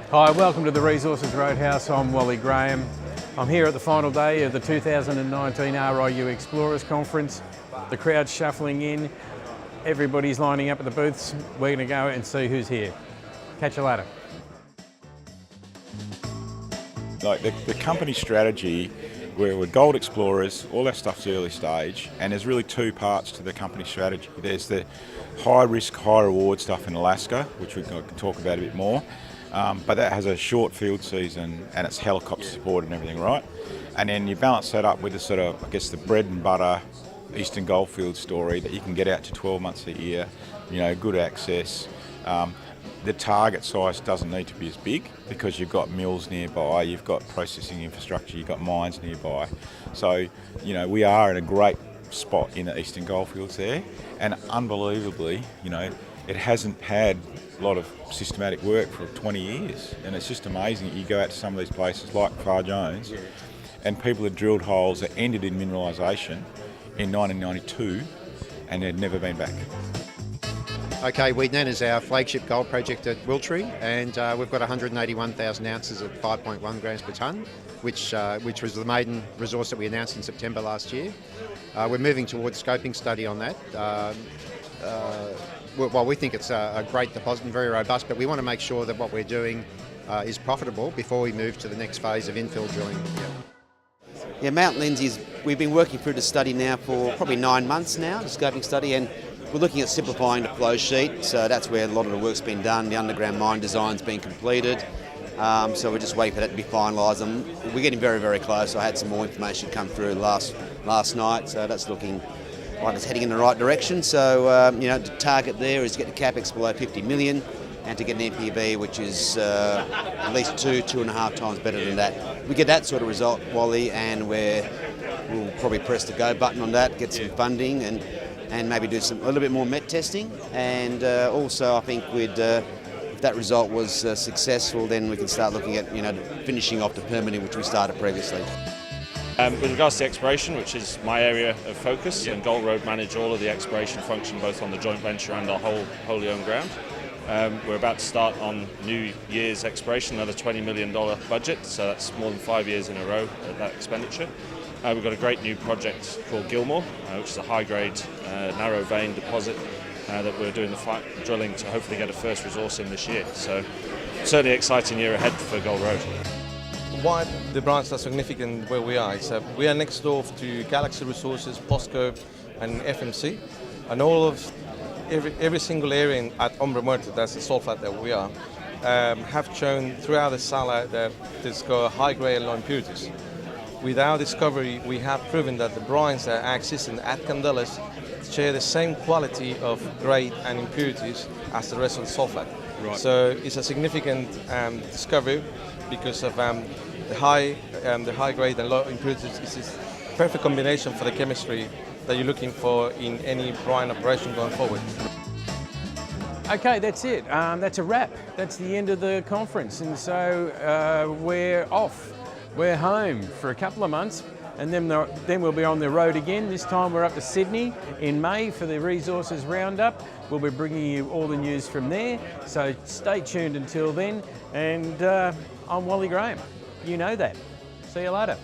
Hi, welcome to the Resources Roadhouse. I'm Wally Graham. I'm here at the final day of the 2019 RIU Explorers Conference. The crowd's shuffling in, everybody's lining up at the booths. We're going to go and see who's here. Catch you later. Like the company strategy, we're gold explorers, all that stuff's early stage, and there's really two parts to the company strategy. There's the high risk, high reward stuff in Alaska, which we can talk about a bit more, but that has a short field season and it's helicopter supported and everything, right? And then you balance that up with the sort of, I guess, the bread and butter Eastern Goldfield story that you can get out to 12 months a year, you know, good access. The target size doesn't need to be as big because you've got mills nearby, you've got processing infrastructure, you've got mines nearby. So, you know, we are in a great spot in the Eastern Goldfields there, and unbelievably, you know, it hasn't had a lot of systematic work for 20 years, and it's just amazing. You go out to some of these places like Far Jones, and people have drilled holes that ended in mineralisation in 1992, and they'd never been back. Okay, Weednan is our flagship gold project at Wiltree, and we've got 181,000 ounces at 5.1 grams per tonne, which was the maiden resource that we announced in September last year. We're moving towards scoping study on that. Well, we think it's a great deposit and very robust, but we want to make sure that what we're doing is profitable before we move to the next phase of infill drilling. Yeah, Mount Lindsay's, we've been working through the study now for probably 9 months now, the scoping study, and we're looking at simplifying the flow sheet, so that's where a lot of the work's been done. The underground mine design's been completed, so we're just waiting for that to be finalised. And we're getting very, very close. I had some more information come through last night, so that's looking like it's heading in the right direction. So, you know, the target there is to get the capex below 50 million and to get an NPV which is at least 2.5 times better than that. We get that sort of result, Wally, and we'll probably press the go button on that, get some funding and maybe do a little bit more met testing, and also I think if that result was successful, then we can start looking at, you know, finishing off the permitting which we started previously. With regards to exploration, which is my area of focus, and Gold Road manage all of the exploration function both on the joint venture and our wholly owned ground. We're about to start on New Year's exploration, another $20 million budget, so that's more than 5 years in a row at that expenditure. We've got a great new project called Gilmore, which is a high-grade, narrow vein deposit that we're doing the drilling to hopefully get a first resource in this year. So certainly an exciting year ahead for Gold Road. Why the branch are significant where we are is we are next door to Galaxy Resources, POSCO and FMC, and all of every single area at Hombre Muerto, that's the sulfide that we are, have shown throughout the Sala that there's got high grade and low impurities. With our discovery, we have proven that the brines that are existing at Candelas share the same quality of grade and impurities as the rest of the sulfide. Right. So it's a significant discovery because of the high grade and low impurities. It's a perfect combination for the chemistry that you're looking for in any brine operation going forward. Okay, that's it. That's a wrap. That's the end of the conference, and so we're off. We're home for a couple of months, and then we'll be on the road again. This time we're up to Sydney in May for the Resources Roundup. We'll be bringing you all the news from there, so stay tuned until then. And I'm Wally Graham. You know that. See you later.